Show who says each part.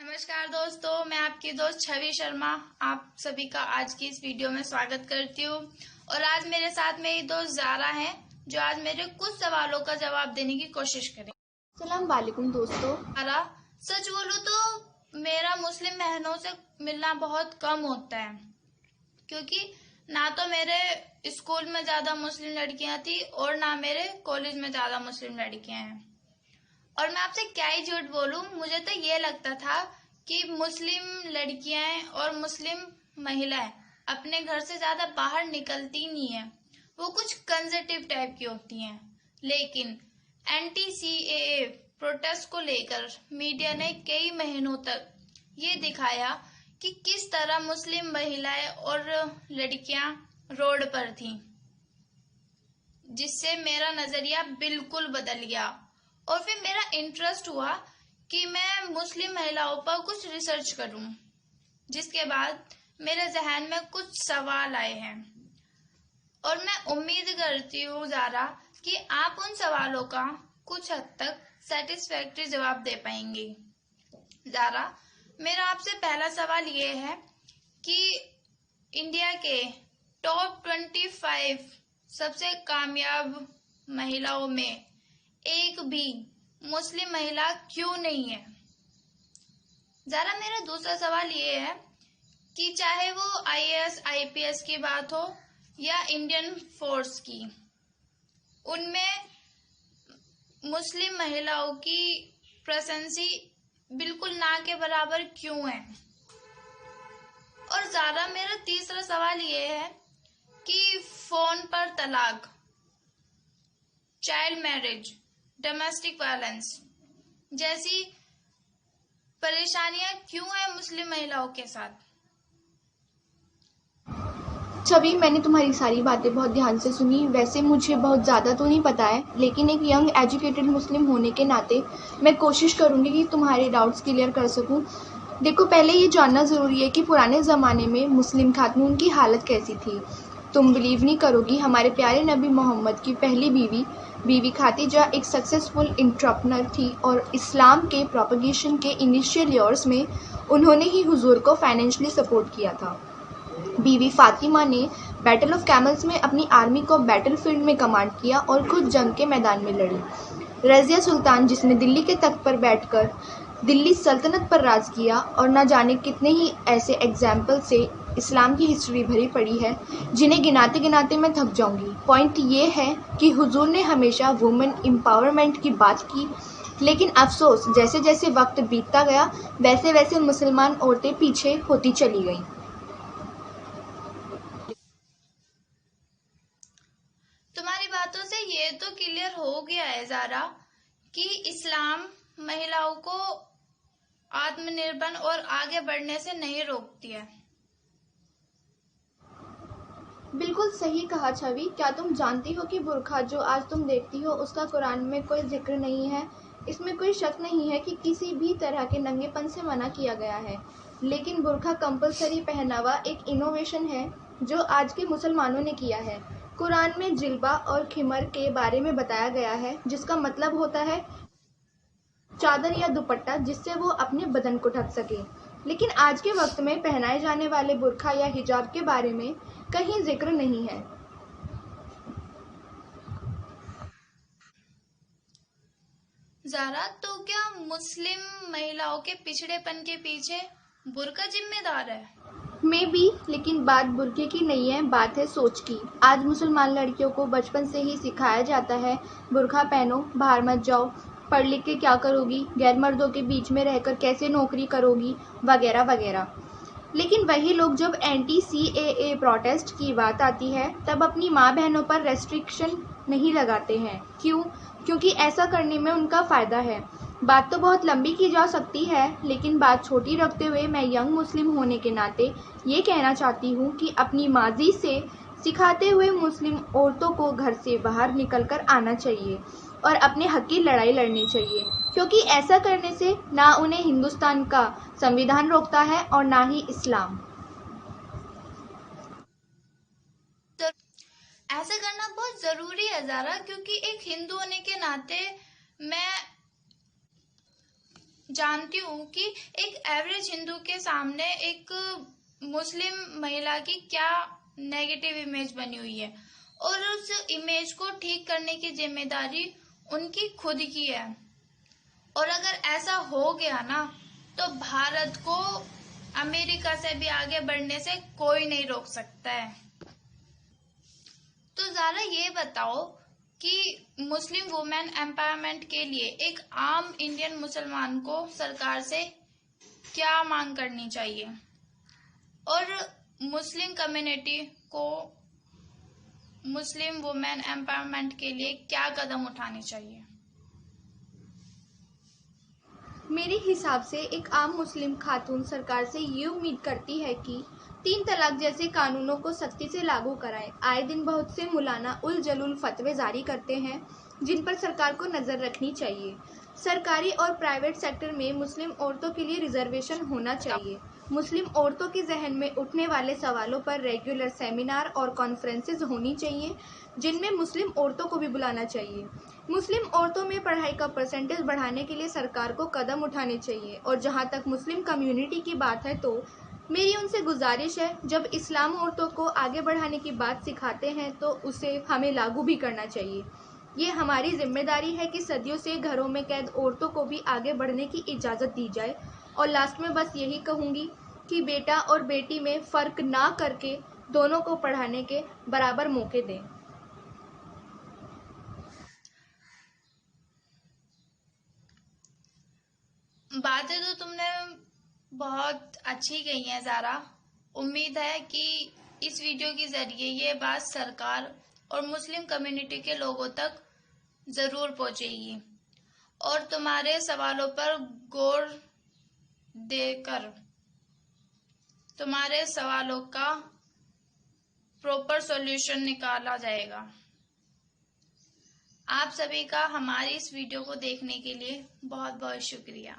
Speaker 1: नमस्कार दोस्तों, मैं आपकी दोस्त छवि शर्मा आप सभी का आज की इस वीडियो में स्वागत करती हूँ। और आज मेरे साथ मेरी दोस्त ज़ारा है जो आज मेरे कुछ सवालों का जवाब देने की कोशिश करें।
Speaker 2: अस्सलाम वालेकुम दोस्तों।
Speaker 1: ज़ारा, सच बोलूँ तो मेरा मुस्लिम बहनों से मिलना बहुत कम होता है, क्योंकि ना तो मेरे स्कूल में ज़्यादा मुस्लिम लड़कियाँ थी और ना मेरे कॉलेज में ज़्यादा मुस्लिम लड़कियाँ हैं। और मैं आपसे क्या ही झूठ बोलूं, मुझे तो ये लगता था कि मुस्लिम लड़कियां और मुस्लिम महिलाएं अपने घर से ज्यादा बाहर निकलती नहीं है, वो कुछ कंजर्वेटिव टाइप की होती हैं। लेकिन एंटी सीएए प्रोटेस्ट को लेकर मीडिया ने कई महीनों तक ये दिखाया कि किस तरह मुस्लिम महिलाएं और लड़कियां रोड पर थीं, जिससे मेरा नजरिया बिल्कुल बदल गया। और फिर मेरा इंटरेस्ट हुआ कि मैं मुस्लिम महिलाओं पर कुछ रिसर्च करूं, जिसके बाद मेरे जहन में कुछ सवाल आए हैं और मैं उम्मीद करती हूँ ज़ारा कि आप उन सवालों का कुछ हद तक सेटिस्फैक्ट्री जवाब दे पाएंगी। ज़ारा, मेरा आपसे पहला सवाल ये है कि इंडिया के टॉप 25 सबसे कामयाब महिलाओं में एक भी मुस्लिम महिला क्यों नहीं है? जरा मेरा दूसरा सवाल ये है कि चाहे वो आईएएस आईपीएस की बात हो या इंडियन फोर्स की, उनमें मुस्लिम महिलाओं की प्रेजेंसी बिल्कुल ना के बराबर क्यों है? और ज़्यादा मेरा तीसरा सवाल ये है कि फोन पर तलाक, चाइल्ड मैरिज, डोमेस्टिक वायलेंस जैसी परेशानियां क्यों है मुस्लिम महिलाओं के साथ?
Speaker 2: छवि, मैंने तुम्हारी सारी बातें बहुत ध्यान से सुनी। वैसे मुझे बहुत ज़्यादा तो नहीं पता है, लेकिन एक यंग एजुकेटेड मुस्लिम होने के नाते मैं कोशिश करूँगी कि तुम्हारे डाउट्स क्लियर कर सकूँ। देखो, पहले ये जानना ज़रूरी है कि पुराने ज़माने में मुस्लिम खातून की हालत कैसी थी। तुम बिलीव नहीं करोगी, हमारे प्यारे नबी मोहम्मद की पहली बीवी खातीजा एक सक्सेसफुल एंटरप्रेन्योर थी और इस्लाम के प्रोपगेशन के इनिशियल ईयर्स में उन्होंने ही हुजूर को फाइनेंशियली सपोर्ट किया था। बीवी फातिमा ने बैटल ऑफ कैमल्स में अपनी आर्मी को बैटलफील्ड में कमांड किया और खुद जंग के मैदान में लड़ी। रज़िया सुल्तान, जिसने दिल्ली के तख्त पर बैठकर दिल्ली सल्तनत पर राज किया, और न जाने कितने ही ऐसे एग्जाम्पल से इस्लाम की हिस्ट्री भरी पड़ी है जिन्हें गिनाते गिनाते मैं थक जाऊंगी। पॉइंट ये है कि हुजूर ने हमेशा वुमेन एम्पावरमेंट की बात की, लेकिन अफसोस जैसे जैसे वक्त बीतता गया वैसे वैसे मुसलमान औरतें पीछे होती चली गईं।
Speaker 1: तुम्हारी बातों से ये तो क्लियर हो गया है ज़ारा कि इस्लाम महिलाओं को आत्मनिर्भर और आगे बढ़ने से नहीं रोकती है।
Speaker 2: बिल्कुल सही कहा छवि। क्या तुम जानती हो कि बुर्का जो आज तुम देखती हो उसका कुरान में कोई जिक्र नहीं है। इसमें कोई शक नहीं है कि किसी भी तरह के नंगेपन से मना किया गया है, लेकिन बुर्का कंपलसरी पहनावा एक इनोवेशन है जो आज के मुसलमानों ने किया है। कुरान में जिल्बा और खिमर के बारे में बताया गया है, जिसका मतलब होता है चादर या दुपट्टा जिससे वो अपने बदन को ढक सके। लेकिन आज के वक्त में पहनाए जाने वाले बुर्का या हिजाब के बारे में कहीं जिक्र नहीं है।
Speaker 1: ज़ारा, तो क्या मुस्लिम महिलाओं के पिछड़ेपन के पीछे बुर्का जिम्मेदार है?
Speaker 2: मे बी, लेकिन बात बुर्के की नहीं है, बात है सोच की। आज मुसलमान लड़कियों को बचपन से ही सिखाया जाता है बुर्का पहनो, बाहर मत जाओ, पढ़ लिख के क्या करोगी, गैर मर्दों के बीच में रहकर कैसे नौकरी करोगी, वगैरह वगैरह। लेकिन वही लोग जब एंटी सीएए प्रोटेस्ट की बात आती है तब अपनी माँ बहनों पर रेस्ट्रिक्शन नहीं लगाते हैं। क्यों? क्योंकि ऐसा करने में उनका फ़ायदा है। बात तो बहुत लंबी की जा सकती है, लेकिन बात छोटी रखते हुए मैं यंग मुस्लिम होने के नाते ये कहना चाहती हूँ कि अपनी माजी से सिखाते हुए मुस्लिम औरतों को घर से बाहर निकलकर आना चाहिए और अपने हक की लड़ाई लड़नी चाहिए, क्योंकि ऐसा करने से ना उन्हें हिंदुस्तान का संविधान रोकता है और ना ही इस्लाम।
Speaker 1: तो ऐसा करना बहुत जरूरी है ज़ारा, क्योंकि एक हिंदू होने के नाते मैं जानती हूँ कि एक एवरेज हिंदू के सामने एक मुस्लिम महिला की क्या नेगेटिव इमेज बनी हुई है, और उस इमेज को ठीक करने की जिम्मेदारी उनकी खुद की है। और अगर ऐसा हो गया ना, तो भारत को अमेरिका से भी आगे बढ़ने से कोई नहीं रोक सकता है। तो ज़रा ये बताओ कि मुस्लिम वुमेन एम्पावरमेंट के लिए एक आम इंडियन मुसलमान को सरकार से क्या मांग करनी चाहिए, और मुस्लिम कम्युनिटी को मुस्लिम वुमेन एम्पावरमेंट के लिए क्या कदम उठाने चाहिए?
Speaker 2: मेरे हिसाब से एक आम मुस्लिम खातून सरकार से ये उम्मीद करती है कि 3 तलाक जैसे कानूनों को सख्ती से लागू कराएं। आए दिन बहुत से मौलाना उल जलूल फतवे जारी करते हैं जिन पर सरकार को नज़र रखनी चाहिए। सरकारी और प्राइवेट सेक्टर में मुस्लिम औरतों के लिए रिजर्वेशन होना चाहिए। मुस्लिम औरतों के जहन में उठने वाले सवालों पर रेगुलर सेमिनार और कॉन्फ्रेंसेस होनी चाहिए जिनमें मुस्लिम औरतों को भी बुलाना चाहिए। मुस्लिम औरतों में पढ़ाई का परसेंटेज बढ़ाने के लिए सरकार को कदम उठाने चाहिए। और जहां तक मुस्लिम कम्युनिटी की बात है, तो मेरी उनसे गुजारिश है, जब इस्लाम औरतों को आगे बढ़ाने की बात सिखाते हैं तो उसे हमें लागू भी करना चाहिए। ये हमारी जिम्मेदारी है कि सदियों से घरों में कैद औरतों को भी आगे बढ़ने की इजाज़त दी जाए। और लास्ट में बस यही कहूँगी कि बेटा और बेटी में फ़र्क ना करके दोनों को पढ़ाने के बराबर मौके दें।
Speaker 1: बातें तो तुमने बहुत अच्छी कही है ज़ारा। उम्मीद है कि इस वीडियो के ज़रिए ये बात सरकार और मुस्लिम कम्युनिटी के लोगों तक ज़रूर पहुंचेगी, और तुम्हारे सवालों पर गौर देकर तुम्हारे सवालों का प्रॉपर सॉल्यूशन निकाला जाएगा। आप सभी का हमारी इस वीडियो को देखने के लिए बहुत बहुत शुक्रिया।